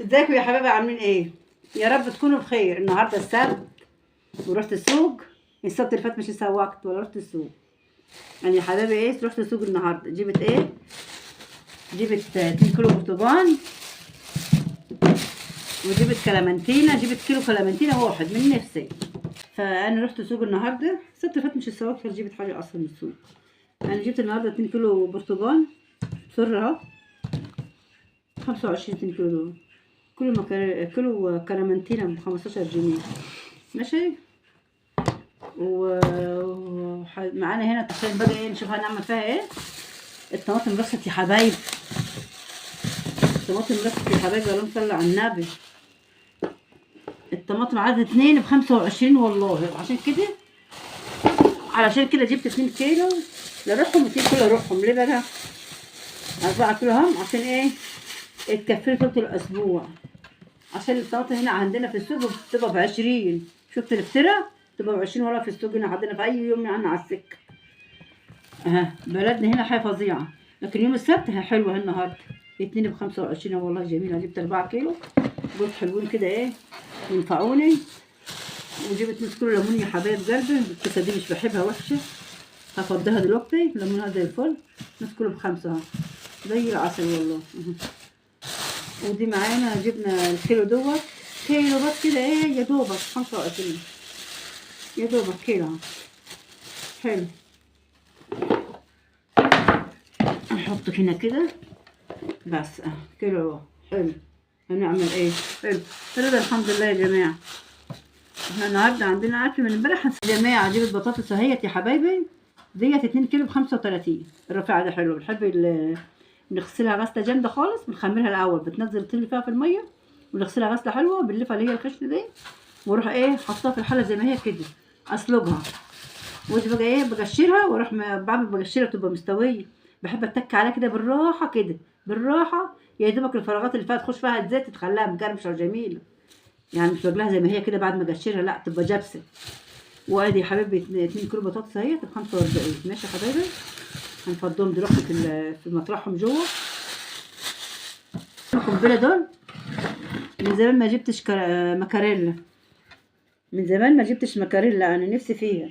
ازيكم يا حبايبي عاملين ايه؟ يا رب تكونوا بخير. النهارده السبت ورحت السوق. السبت اللي فات مش سوقت ولا رحت السوق. يعني يا حبايبي ايه، رحت السوق النهارده. جبت ايه؟ جبت 2 كيلو برتقال، وجبت كلامنتينا. جبت كيلو كلامنتينا واحد من نفسي. فانا رحت السوق النهارده. السبت اللي فات مش سوقت، فجبت حاجه اصلا من السوق. انا جبت النهارده 2 كيلو برتقال سر اهو، 25 2 كيلو دول. كيلو كلامنتينا ب 15 جنيه. ماشي. ومعانا هنا تخيل بقى ايه، نشوف هنعمل فيها ايه. الطماطم رصت يا حبايب، الطماطم رصت يا حبايبي، اللهم صل على النبي. الطماطم عدد 2 ب25 والله. علشان كده جبت 2 كيلو لروحهم و2 كيلو لروحهم. ليه بقى؟ 4 كيلو هم، عشان ايه؟ تكفي طول الاسبوع. عشان الطماطم هنا عندنا في السوق بتبقى ب20. شفت الافتراء؟ تبقى ب20 ولا في السوق هنا عندنا في اي يوم يعني على السكه. بلدنا هنا حاجه فظيعه. لكن يوم السبت حلوه النهارده. 2 ب25 والله جميله. جبت 4 كيلو قلت حلوين كده ايه، ينفعوني. وجبت نص كيلو ليمون يا حبايب قلبي. الكيسه دي مش بحبها، وحشه. هفضيها دلوقتي. ليمونها زي الفل. نص كيلو ب5 اهو، زي العسل والله. ودي معانا جبنا الكيلو دوت. كيلو بس كده ايه، يا دوبك 25، يا دوبك كيلو. حلو. نحطه هنا كده بس. كيلو حلو. هنعمل ايه؟ حلو. رضا الحمد لله يا جماعه. احنا النهارده عندنا اكل من امبارح يا جماعه. جبت بطاطس اهيت يا حبايبي. ديت 2 كيلو ب35. الرفيعه ده حلو. بنحب بنغسلها غسله جامده خالص. بنخمرها الاول، بتنزل الطين اللي فيها في الميه، ونغسلها غسله حلوه باللفه اللي هي الخشن دي. واروح ايه، حطها في الحله زي ما هي كده، اسلقها. ودي بقى ايه، بقشرها واروح بعمل بقشرها تبقى مستويه. بحب اتك عليها كده بالراحه كده، بالراحه. يا دوبك الفراغات اللي فيها تخش فيها الزيت، تخليها مقرمشه وجميله. يعني مش بقلها زي ما هي كده بعد ما اقشرها، لا تبقى جابسه. وادي يا حبيبي 2 كيلو بطاطس اهي ب45. ماشي يا حبايبي. هنفضهم دلوقتي في مطرحهم جوه. القنبله دول من زمان ما جبتش مكاريلا. من زمان ما جبتش مكاريلا. انا نفسي فيها،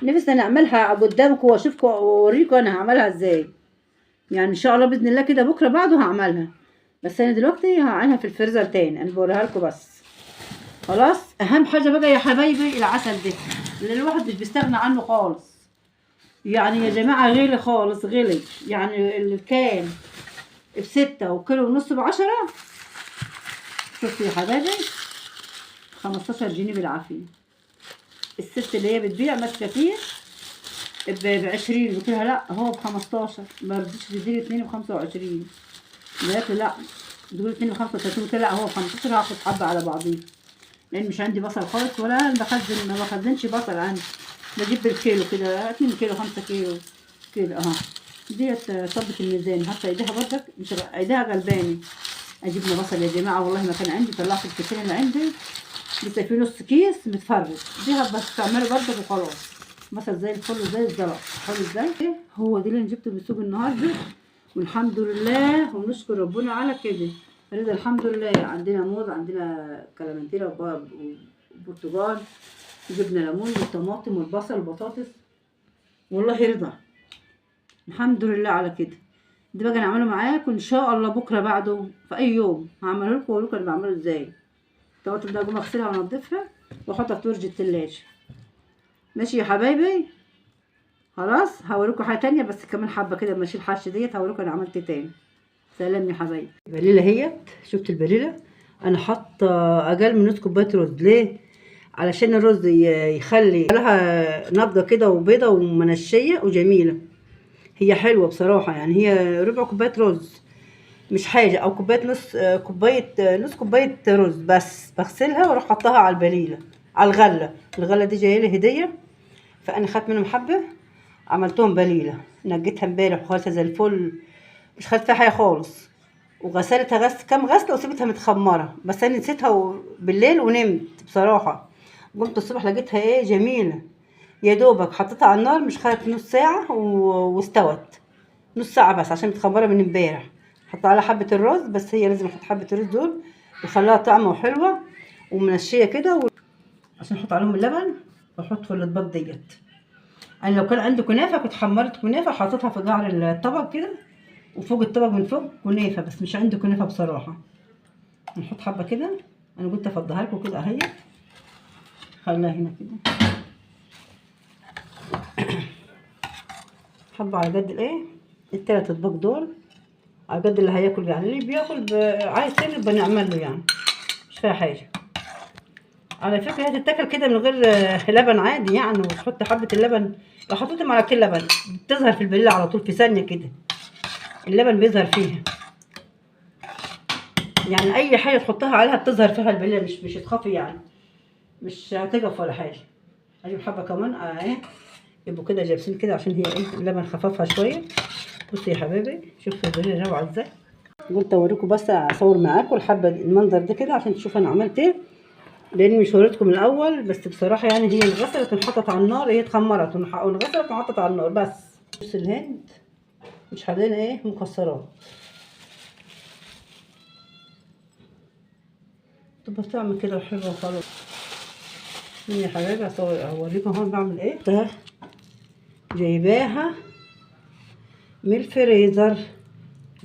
نفسي انا اعملها قدامكم واشوفكم واوريكم انا هعملها ازاي. يعني ان شاء الله باذن الله كده بكره بعده هعملها. بس انا دلوقتي هعينها في الفريزر تاني. انا بوريها لكم بس. خلاص. اهم حاجه بقى يا حبايبي العسل ده، اللي الواحد مش بيستغنى عنه خالص. يعني يا جماعه غالي خالص، غالي. يعني اللي كان ب6 وكيلو ونص ب10. شفتوا يا حبايبي؟ 15 جنيه بالعافيه. الست اللي هي بتبيع ماسكه فيه ب20، قلت لها لا هو ب15. ما رضيتش تديني 2 ب25. قالت لي لا، تقول 2 ب35. قلت لها لا هو 15. هاخد حبه على بعضيه، لان مش عندي بصل خالص ولا بخزن. ما بخزنش بصل عندي. بجيب بالكيلو كده، 2 كيلو 5 كيلو كده اهو. ديت صبة الميزان. حتى ايديها بردك مش ايديها غلباني. اجيبنا بصل يا جماعه والله ما كان عندي. طلعت الكيسين اللي عندي لسه في نص كيس متفرج. دي بس تعملي بردك وخلاص. مثلا زي الفل وزي الزلط. حلو ازاي. هو دي اللي جبته من السوق النهارده، والحمد لله ونشكر ربنا على كده. رضا الحمد لله. عندنا موز، عندنا كلامنتينا وبرتقال، جبنا ليمون والطماطم والبصل والبطاطس. والله رضا الحمد لله على كده. ده بقى نعمله معاكم ان شاء الله بكره بعده في اي يوم. هعمله لكم واقول لكم انا بعمله ازاي. الطماطم ده اقوم اغسلها وانضفها واحطها في درج التلاجة. ماشي يا حبايبي. خلاص. هوريكم حاجه تانية بس كمان حبه كده. اما اشيل الحش ديت هوريكم انا عملت ايه تاني. سلام يا حبايبي. البليله هي، شفت البليله؟ انا حاطه اقل من نص كوبايه رز. ليه؟ علشان الرز يخلي لها نضجه كده وبيضه ومنشيه وجميله. هي حلوه بصراحه. يعني هي ربع كوبايه رز مش حاجه، او كوبايه نص نص كوبايه رز بس. بغسلها واروح حطها على البليله، على الغله. الغله دي جايه لي هديه، فانا خدت منهم حبه عملتهم بليله. نجيتها امبارح وخلصتها زي الفل. مش خدت فيها حاجه خالص. وغسلتها كام غسله وسيبتها متخمره. بس انا نسيتها بالليل ونمت بصراحه. قمت الصبح لقيتها ايه، جميله. يا دوبك حطيتها على النار، مش خدت نص ساعه واستوت. نص ساعه بس عشان متخمره من امبارح. حط على حبه الرز بس. هي لازم احط حبه الرز دول وخلاها طعمه حلوه ومنشيه كده عشان احط عليهم اللبن واحط في الاطباق ديت. انا لو كان عندي كنافه كنت حمرت كنافه حطيتها في قعر الطبق كده، وفوق الطبق من فوق كنافه، بس مش عندي كنافه بصراحه. نحط حبه كده، انا قلت افضيها لكم كده اهي، خليها هنا كده حبه على قد الايه التلات اطباق دول، على قد اللي هياكل يعني. اللي بياكل عايز تاني بنعمل له يعني، مش فيها حاجه. على فكره هي تتاكل كده من غير لبن عادي يعني، وتحط حبه اللبن. لو حطيت معلقتين لبن بتظهر في البليله على طول في ثانيه كده، اللبن بيظهر فيها يعني. اي حاجه تحطها عليها بتظهر فيها البليله، مش هتخافي يعني، مش هتقف ولا حاجه. اجيب حبه كمان اهي، يبقوا كده جالسين كده عشان هي ايه اللبن خففها شويه. بصي يا حبايبي شوفوا البليله روعه ازاي. قلت اوريكم بس اصور معاكم الحبه المنظر ده كده عشان تشوفوا انا عملت ايه، لاني مش وريتكم من الاول. بس بصراحه يعني هي انغسلت وانحطت على النار، هي اتخمرت وانغسلت وانحطت على النار بس. بص الهند مش حاطين ايه مكسرات، تبقى طعم كده حلو خالص. يا حبايبي اوريكم هون بعمل ايه. ده جايباها من الفريزر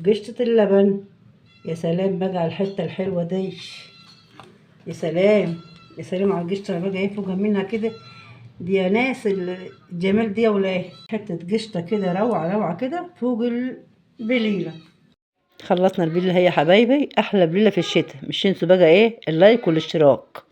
قشطة اللبن. يا سلام بقى على الحته الحلوه دي، يا سلام يا سلام على القشطه بقى ايه فوقها منها كده. دي يا ناس الجمال دي ولا ايه، حته قشطه كده روعه روعه كده فوق البليله. خلصنا البليله هي يا حبايبي، احلى بليله في الشتاء. مش تنسوا بقى ايه اللايك والاشتراك.